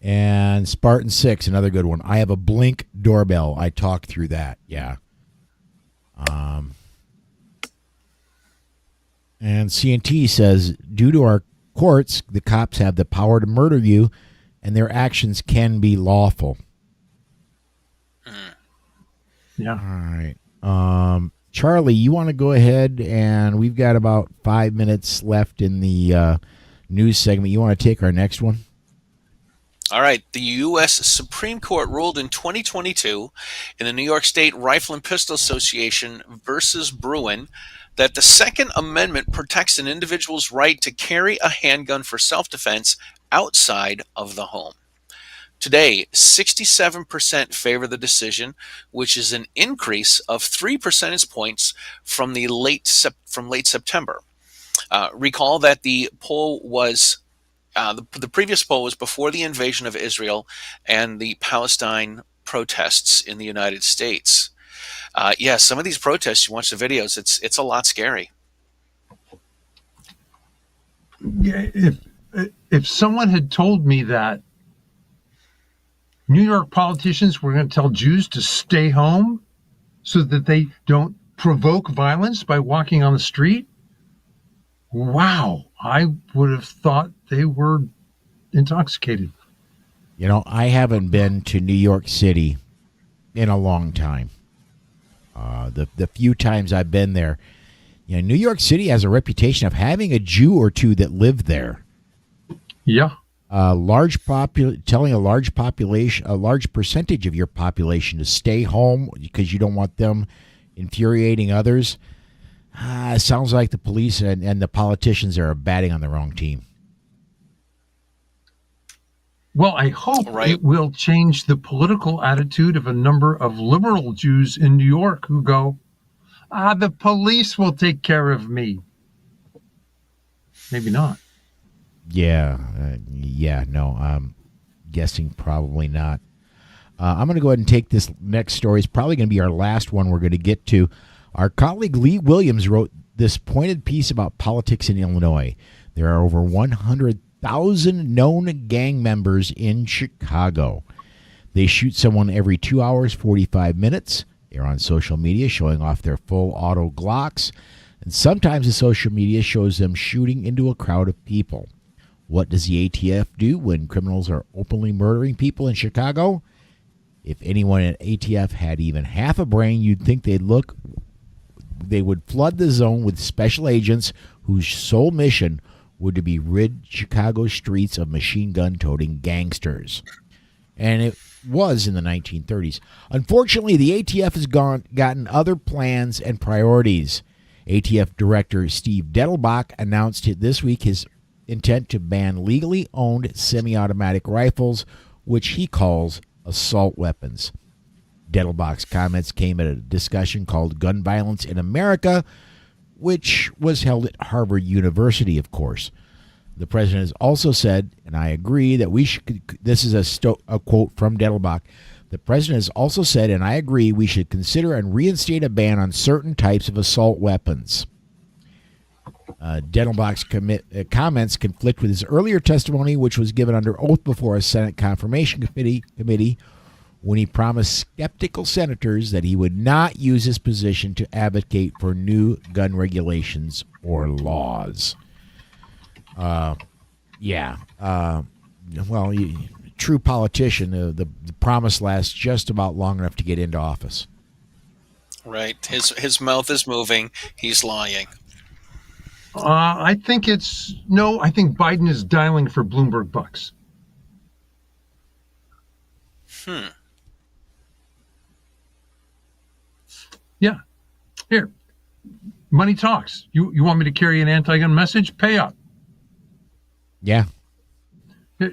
And Spartan 6, another good one. I have a Blink doorbell. I talked through that. Yeah. And CNT says, due to our courts, the cops have the power to murder you, and their actions can be lawful. Yeah. All right. Charlie, you want to go ahead, and we've got about 5 minutes left in the news segment. You want to take our next one? All right. The U.S. Supreme Court ruled in 2022 in the New York State Rifle and Pistol Association versus Bruin that the Second Amendment protects an individual's right to carry a handgun for self-defense outside of the home. Today, 67% favor the decision, which is an increase of 3 percentage points from late September. Recall that the poll was the previous poll was before the invasion of Israel and the Palestine protests in the United States. Some of these protests, you watch the videos, it's a lot scary. Yeah, if someone had told me that New York politicians were going to tell Jews to stay home so that they don't provoke violence by walking on the street, wow, I would have thought they were intoxicated. You know, I haven't been to New York City in a long time. The few times I've been there, you know, New York City has a reputation of having a Jew or two that live there. Yeah. Telling a large percentage of your population to stay home because you don't want them infuriating others. Sounds like the police and the politicians are batting on the wrong team. Well, I hope it will change the political attitude of a number of liberal Jews in New York who go, the police will take care of me. Maybe not. Yeah, no, I'm guessing probably not. I'm going to go ahead and take this next story. It's probably going to be our last one we're going to get to. Our colleague Lee Williams wrote this pointed piece about politics in Illinois. There are over 100,000 known gang members in Chicago. They shoot someone every 2 hours, 45 minutes. They're on social media showing off their full auto Glocks. And sometimes the social media shows them shooting into a crowd of people. What does the ATF do when criminals are openly murdering people in Chicago? If anyone at ATF had even half a brain, you'd think they would flood the zone with special agents whose sole mission would to be rid Chicago streets of machine gun-toting gangsters. And it was in the 1930s. Unfortunately, the ATF has gotten other plans and priorities. ATF Director Steve Dettelbach announced this week his intent to ban legally owned semi-automatic rifles, which he calls assault weapons. Dettelbach's comments came at a discussion called Gun Violence in America, which was held at Harvard University, of course. The president has also said, and I agree, that we should, this is a quote from Dettelbach, the president has also said, and I agree, we should consider and reinstate a ban on certain types of assault weapons. Dettelbach's comments conflict with his earlier testimony, which was given under oath before a Senate Confirmation Committee when he promised skeptical senators that he would not use his position to advocate for new gun regulations or laws. True politician, the promise lasts just about long enough to get into office. Right. His mouth is moving. He's lying. I think Biden is dialing for Bloomberg bucks. Yeah. Here. Money talks. You want me to carry an anti-gun message? Pay up. Yeah.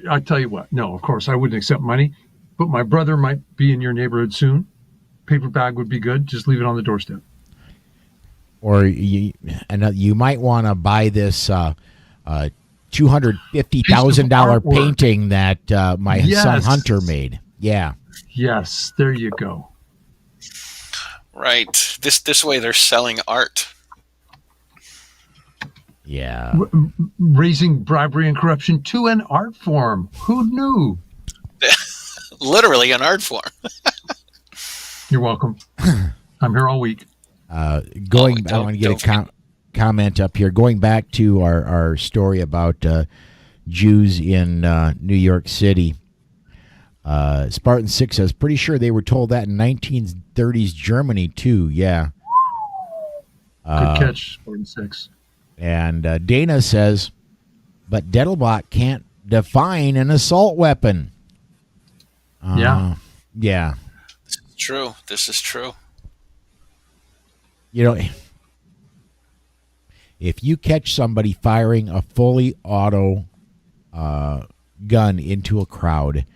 I tell you what. No, of course, I wouldn't accept money, but my brother might be in your neighborhood soon. Paper bag would be good. Just leave it on the doorstep. Or you might want to buy this $250,000 painting that my son Hunter made. Yeah. Yes, there you go. Right. This way they're selling art. Yeah. Raising bribery and corruption to an art form. Who knew? Literally an art form. You're welcome. I'm here all week. I want to get a comment up here. Going back to our story about Jews in New York City, Spartan 6 says, pretty sure they were told that in 1930s Germany, too. Yeah. Good catch, Spartan 6. And Dana says, but Dettelbach can't define an assault weapon. Yeah. This is true. This is true. You know, if you catch somebody firing a fully auto gun into a crowd,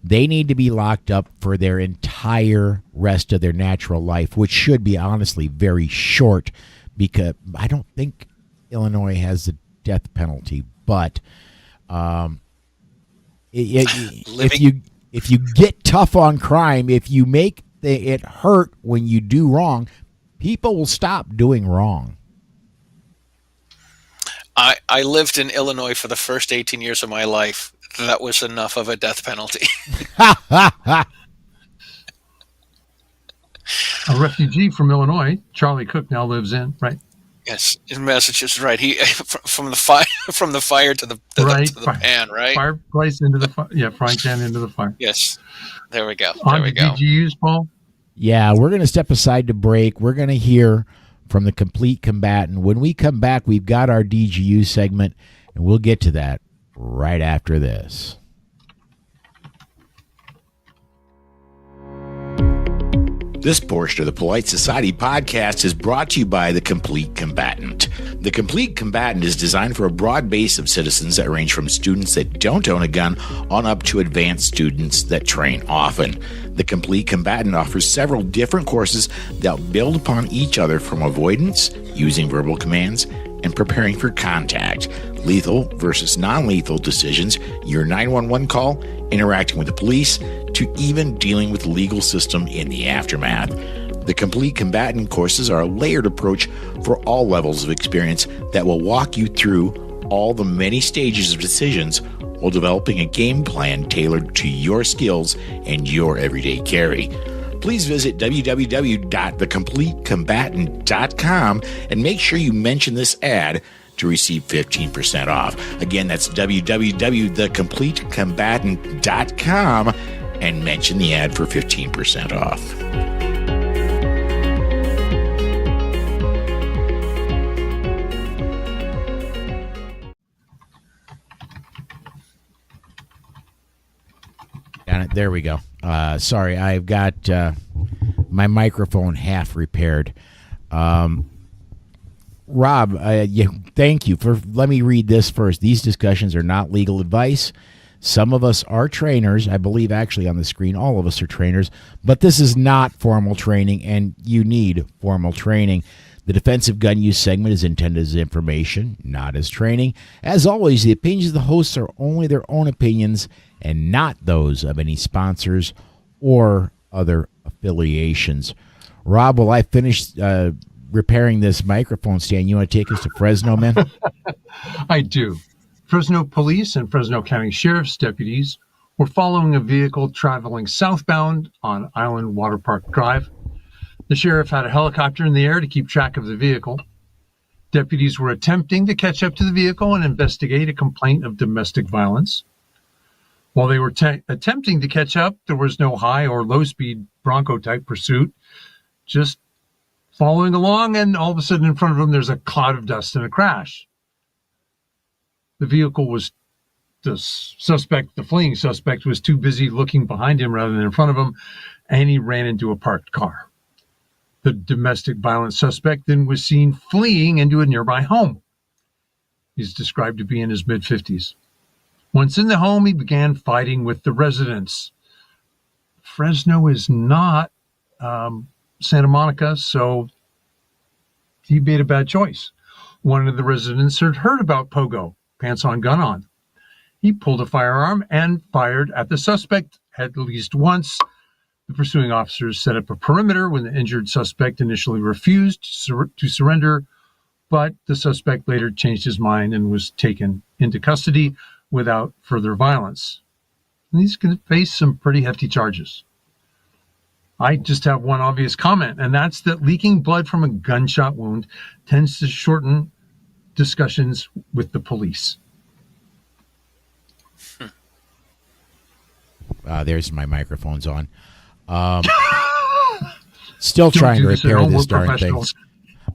they need to be locked up for their entire rest of their natural life, which should be honestly very short, because I don't think Illinois has the death penalty. But if you get tough on crime, if you make it hurt when you do wrong, people will stop doing wrong. I lived in Illinois for the first 18 years of my life. That was enough of a death penalty. A refugee from Illinois, Charlie Cook, now lives in, right? Yes, in Massachusetts, right? He from the fire to the pan, right? Fireplace into the fire. Frying pan into the fire. Yes, there we go. On to DGUs, Paul. Yeah, we're going to step aside to break. We're going to hear from the complete combatant. When we come back, we've got our DGU segment, and we'll get to that right after this. This portion of the Polite Society podcast is brought to you by The Complete Combatant. The Complete Combatant is designed for a broad base of citizens that range from students that don't own a gun on up to advanced students that train often. The Complete Combatant offers several different courses that build upon each other, from avoidance, using verbal commands, and preparing for contact, lethal versus non-lethal decisions, your 911 call, interacting with the police, to even dealing with the legal system in the aftermath. The Complete Combatant courses are a layered approach for all levels of experience that will walk you through all the many stages of decisions while developing a game plan tailored to your skills and your everyday carry. Please visit www.thecompletecombatant.com and make sure you mention this ad to receive 15% off. Again, that's www.thecompletecombatant.com and mention the ad for 15% off. There we go. Sorry, I've got my microphone half repaired. Rob, thank you for. Let me read this first. These discussions are not legal advice. Some of us are trainers. I believe actually on the screen, all of us are trainers, but this is not formal training, and you need formal training. The defensive gun use segment is intended as information, not as training. As always, the opinions of the hosts are only their own opinions and not those of any sponsors or other affiliations. Rob, while I finish repairing this microphone stand, you want to take us to Fresno, man? I do. Fresno police and Fresno County Sheriff's deputies were following a vehicle traveling southbound on Island Water Park Drive. The sheriff had a helicopter in the air to keep track of the vehicle. Deputies were attempting to catch up to the vehicle and investigate a complaint of domestic violence. While they were attempting to catch up, there was no high or low-speed Bronco-type pursuit, just following along, and all of a sudden in front of them there's a cloud of dust and a crash. The vehicle was, the fleeing suspect was too busy looking behind him rather than in front of him, and he ran into a parked car. The domestic violence suspect then was seen fleeing into a nearby home. He's described to be in his mid-50s. Once in the home, he began fighting with the residents. Fresno is not Santa Monica, so he made a bad choice. One of the residents had heard about Pogo, pants on, gun on. He pulled a firearm and fired at the suspect at least once. The pursuing officers set up a perimeter when the injured suspect initially refused to surrender, but the suspect later changed his mind and was taken into custody without further violence. And he's going to face some pretty hefty charges. I just have one obvious comment, and that's that leaking blood from a gunshot wound tends to shorten discussions with the police. There's my microphone's on. Still trying to repair this darn thing.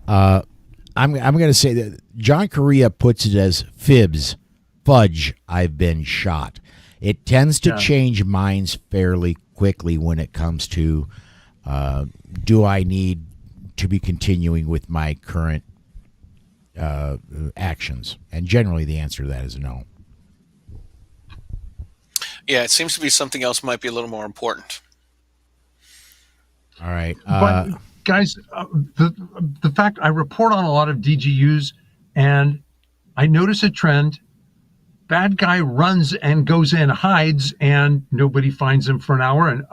I'm going to say that John Correa puts it as fibs, fudge, I've been shot. It tends to change minds fairly quickly when it comes to do I need to be continuing with my current actions? And generally the answer to that is no. Yeah, it seems to be something else might be a little more important. All right. But guys, the fact I report on a lot of DGUs and I notice a trend. Bad guy runs and goes in, hides, and nobody finds him for an hour. And,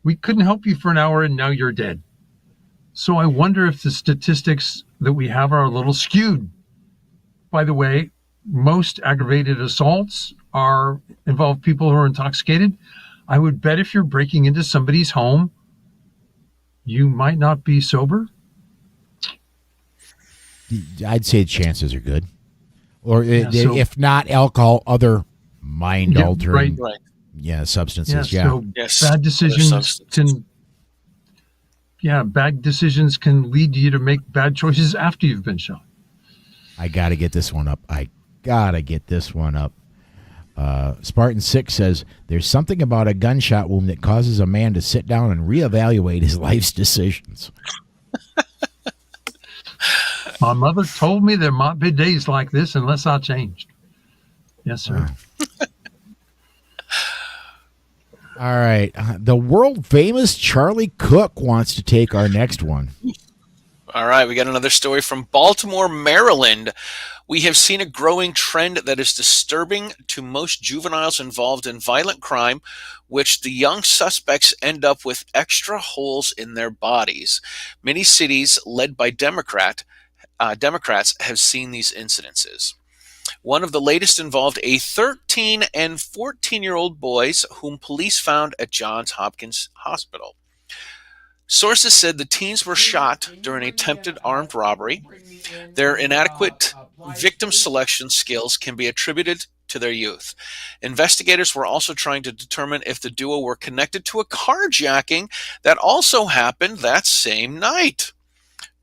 we couldn't help you for an hour and now you're dead. So I wonder if the statistics that we have are a little skewed. by the way, most aggravated assaults involve people who are intoxicated. I would bet if you're breaking into somebody's home, you might not be sober. I'd say chances are good. Or so- if not alcohol, other mind-altering Right. substances. So Yes. bad decisions Other substances. bad decisions can lead you to make bad choices after you've been shot. I got to get this one up. Spartan 6 says, there's something about a gunshot wound that causes a man to sit down and reevaluate his life's decisions. My mother told me there might be days like this unless I changed. Yes, sir. All right. The world-famous Charlie Cook wants to take our next one. All right, we got another story from Baltimore, Maryland. We have seen a growing trend that is disturbing to most juveniles involved in violent crime, which the young suspects end up with extra holes in their bodies. Many cities led by Democrats have seen these incidences. One of the latest involved a 13 and 14-year-old boys whom police found at Johns Hopkins Hospital. Sources said the teens were shot during an attempted armed robbery. Their inadequate victim selection skills can be attributed to their youth. Investigators were also trying to determine if the duo were connected to a carjacking that also happened that same night.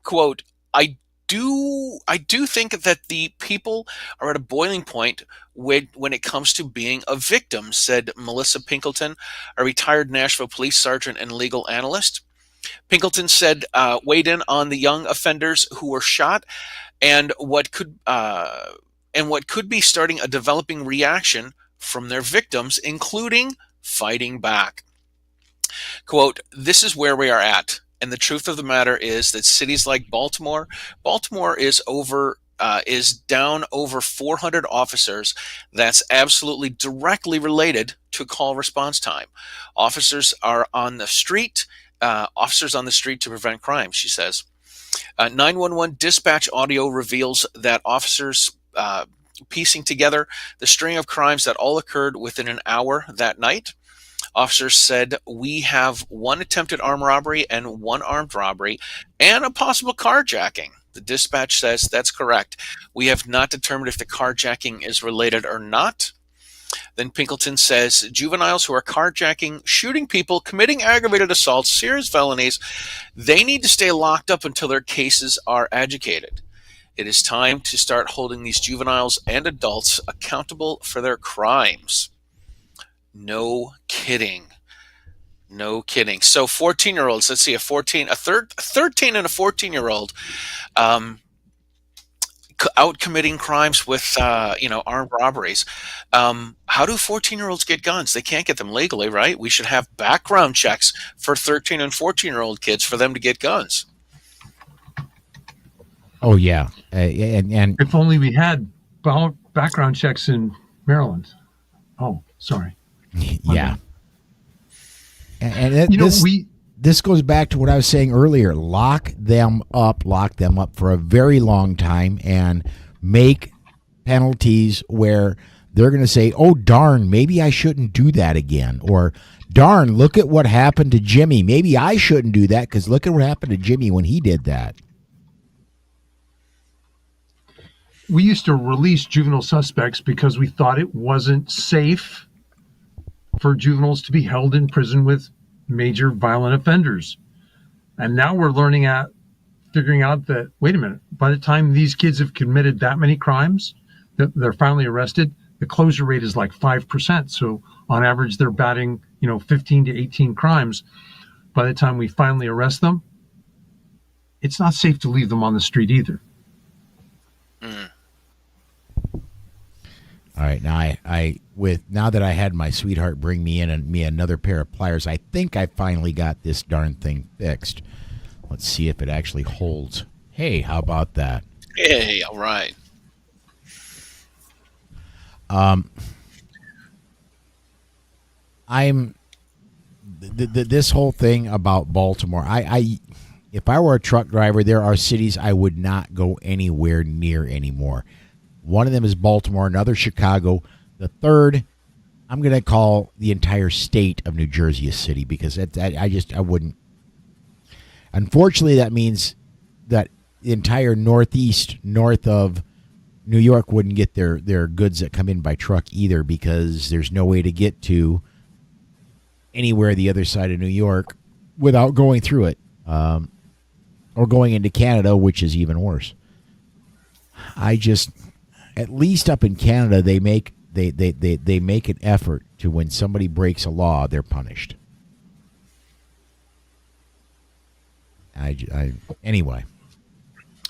Quote, I do think that the people are at a boiling point when it comes to being a victim, said Melissa Pinkleton, a retired Nashville police sergeant and legal analyst. Pinkleton said, weighed in on the young offenders who were shot and what could be starting a developing reaction from their victims, including fighting back. Quote, this is where we are at. And the truth of the matter is that cities like Baltimore is down over 400 officers. That's absolutely directly related to call response time. Officers on the street to prevent crime, she says. 911 dispatch audio reveals that officers piecing together the string of crimes that all occurred within an hour that night. Officers said, we have one attempted armed robbery and one armed robbery and a possible carjacking. The dispatch says that's correct. We have not determined if the carjacking is related or not. Then Pinkleton says juveniles who are carjacking, shooting people, committing aggravated assaults, serious felonies, they need to stay locked up until their cases are adjudicated. It is time to start holding these juveniles and adults accountable for their crimes. No kidding. No kidding. So 14-year-olds, let's see, a 13 and a 14-year-old out committing crimes with, armed robberies. How do 14-year-olds get guns? They can't get them legally, right? We should have background checks for 13 and 14-year-old kids for them to get guns. Oh, yeah. And if only we had background checks in Maryland. Oh, sorry. Yeah. And this goes back to what I was saying earlier. Lock them up for a very long time and make penalties where they're going to say, oh, darn, maybe I shouldn't do that again. Or, darn, look at what happened to Jimmy. Maybe I shouldn't do that because look at what happened to Jimmy when he did that. We used to release juvenile suspects because we thought it wasn't safe for juveniles to be held in prison with major violent offenders. And now we're figuring out that, wait a minute, by the time these kids have committed that many crimes, that they're finally arrested, the closure rate is like 5%. So on average, they're batting, 15 to 18 crimes. By the time we finally arrest them, it's not safe to leave them on the street either. Mm. All right, now that I had my sweetheart bring me in and me another pair of pliers, I think I finally got this darn thing fixed. Let's see if it actually holds. Hey, how about that? Hey, all right. This whole thing about Baltimore. If I were a truck driver, there are cities I would not go anywhere near anymore. One of them is Baltimore, another Chicago. The third, I'm going to call the entire state of New Jersey a city because I wouldn't. Unfortunately, that means that the entire northeast, north of New York, wouldn't get their goods that come in by truck either because there's no way to get to anywhere the other side of New York without going through it, or going into Canada, which is even worse. At least up in Canada, they make an effort to, when somebody breaks a law, they're punished. Anyway.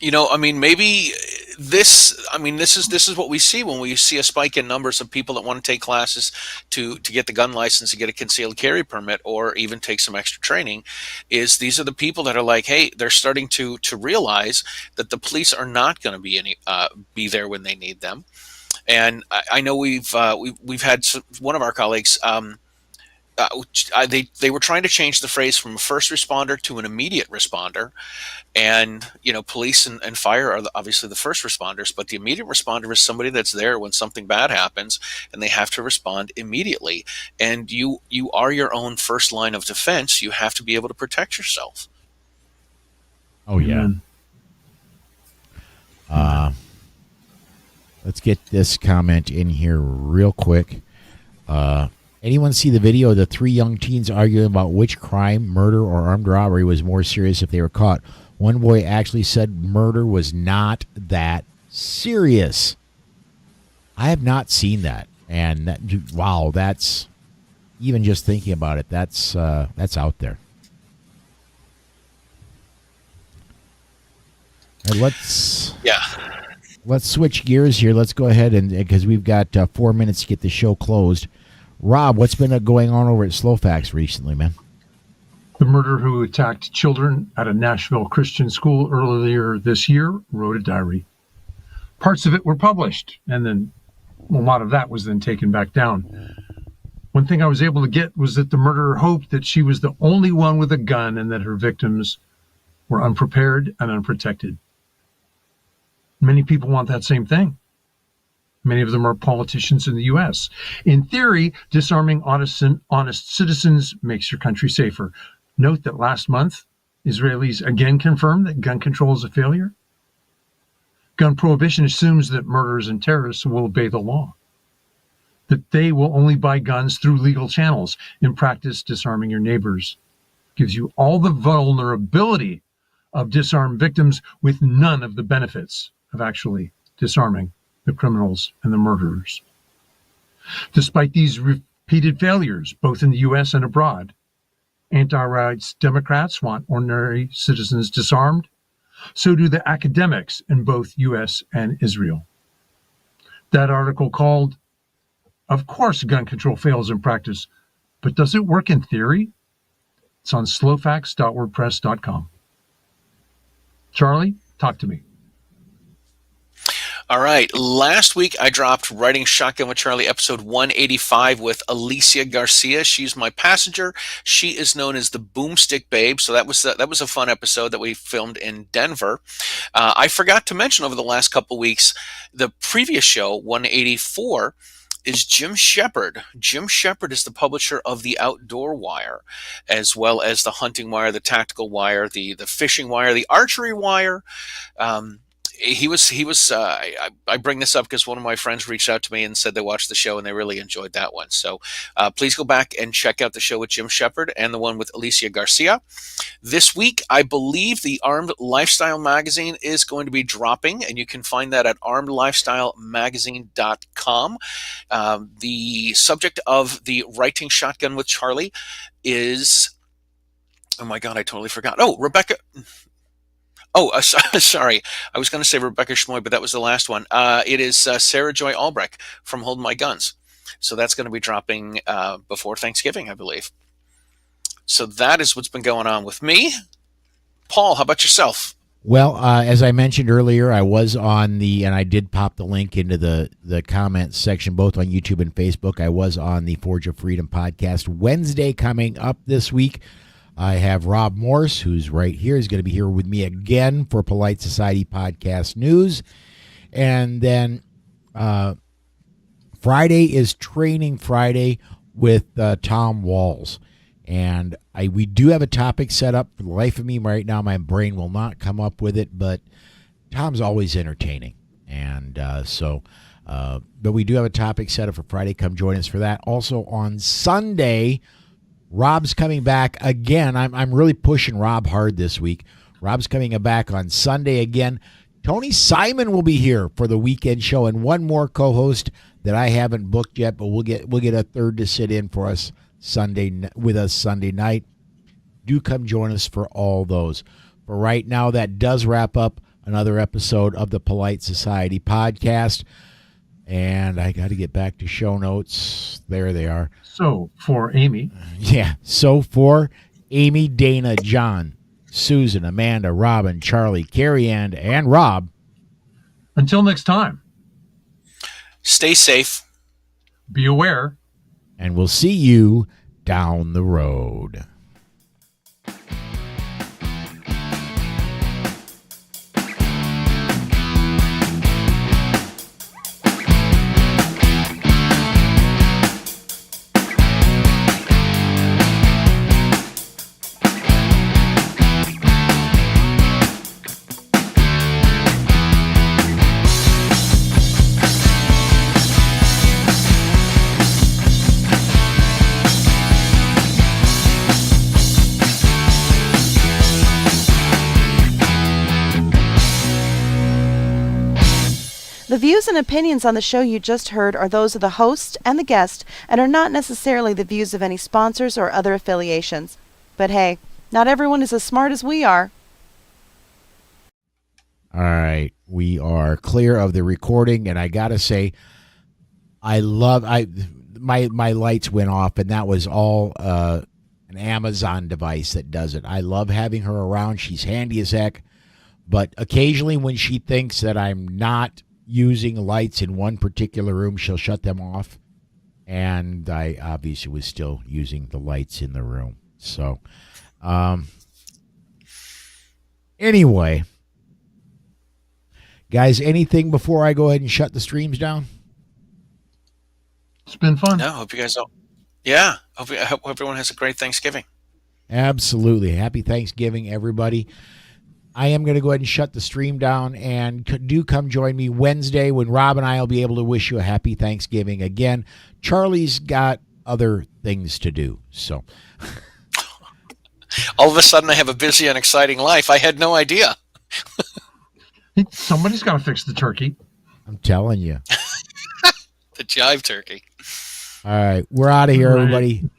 Maybe this is what we see when we see a spike in numbers of people that want to take classes to get the gun license, to get a concealed carry permit, or even take some extra training. Is these are the people that are like, hey, they're starting to realize that the police are not going to be there when they need them. And I know we've had one of our colleagues. They were trying to change the phrase from a first responder to an immediate responder. And, police and fire are obviously the first responders, but the immediate responder is somebody that's there when something bad happens and they have to respond immediately. And you are your own first line of defense. You have to be able to protect yourself. Oh, yeah. Let's get this comment in here real quick. Anyone see the video of the three young teens arguing about which crime, murder or armed robbery, was more serious if they were caught? One boy actually said murder was not that serious. I have not seen that. And that's, even just thinking about it, that's out there. And let's switch gears here. Let's go ahead and, because we've got 4 minutes to get the show closed. Rob, what's been going on over at Slowfax recently, man? The murderer who attacked children at a Nashville Christian school earlier this year wrote a diary. Parts of it were published, and then a lot of that was then taken back down. One thing I was able to get was that the murderer hoped that she was the only one with a gun and that her victims were unprepared and unprotected. Many people want that same thing. Many of them are politicians in the U.S. In theory, disarming honest citizens makes your country safer. Note that last month, Israelis again confirmed that gun control is a failure. Gun prohibition assumes that murderers and terrorists will obey the law, that they will only buy guns through legal channels. In practice, disarming your neighbors gives you all the vulnerability of disarmed victims with none of the benefits of actually disarming the criminals and the murderers. Despite these repeated failures, both in the U.S. and abroad, anti-rights Democrats want ordinary citizens disarmed. So do the academics in both U.S. and Israel. That article called, "Of course gun control fails in practice, but does it work in theory?" It's on slowfax.wordpress.com. Charlie, talk to me. All right. Last week, I dropped Writing Shotgun with Charlie, episode 185 with Alicia Garcia. She's my passenger. She is known as the Boomstick Babe. So that was a fun episode that we filmed in Denver. I forgot to mention over the last couple weeks, the previous show, 184, is Jim Shepard. Jim Shepard is the publisher of the Outdoor Wire, as well as the Hunting Wire, the Tactical Wire, the Fishing Wire, the Archery Wire. I bring this up because one of my friends reached out to me and said they watched the show and they really enjoyed that one. So please go back and check out the show with Jim Shepard and the one with Alicia Garcia. This week, I believe the Armed Lifestyle magazine is going to be dropping, and you can find that at armedlifestylemagazine.com. The subject of the Writing Shotgun with Charlie is, oh my God, I totally forgot. Oh, Rebecca. Oh, sorry. I was going to say Rebecca Schmoy, but that was the last one. It is Sarah Joy Albrecht from Hold My Guns. So that's going to be dropping before Thanksgiving, I believe. So that is what's been going on with me. Paul, how about yourself? Well, as I mentioned earlier, I was on and I did pop the link into the comments section, both on YouTube and Facebook. I was on the Forge of Freedom podcast Wednesday coming up this week. I have Rob Morse, who's right here. He's going to be here with me again for Polite Society Podcast News. And then Friday is Training Friday with Tom Walls. And we do have a topic set up. For the life of me right now, my brain will not come up with it, but Tom's always entertaining. And but we do have a topic set up for Friday. Come join us for that. Also on Sunday, Rob's coming back again. I'm really pushing Rob hard this week. Rob's coming back on Sunday again. Tony Simon will be here for the weekend show, and one more co-host that I haven't booked yet, but we'll get a third to sit in for us Sunday night. Do come join us for all those. For right now, that does wrap up another episode of the Polite Society podcast. And I got to get back to show notes. There they are. So for Amy. Yeah. So for Amy, Dana, John, Susan, Amanda, Robin, Charlie, Carrie Ann, and Rob. Until next time. Stay safe. Be aware. And we'll see you down the road. The views and opinions on the show you just heard are those of the host and the guest and are not necessarily the views of any sponsors or other affiliations. But hey, not everyone is as smart as we are. All right, we are clear of the recording, and I gotta say, my lights went off, and that was all an Amazon device that does it. I love having her around. She's handy as heck, but occasionally when she thinks that I'm not using lights in one particular room, she'll shut them off, and I obviously was still using the lights in the room. So, anyway, guys, anything before I go ahead and shut the streams down? It's been fun. No, hope you guys all. Yeah, I hope everyone has a great Thanksgiving. Absolutely. Happy Thanksgiving, everybody. I am going to go ahead and shut the stream down, and do come join me Wednesday when Rob and I will be able to wish you a happy Thanksgiving again. Charlie's got other things to do, so. All of a sudden, I have a busy and exciting life. I had no idea. Somebody's got to fix the turkey. I'm telling you. The jive turkey. All right. We're out of here, everybody.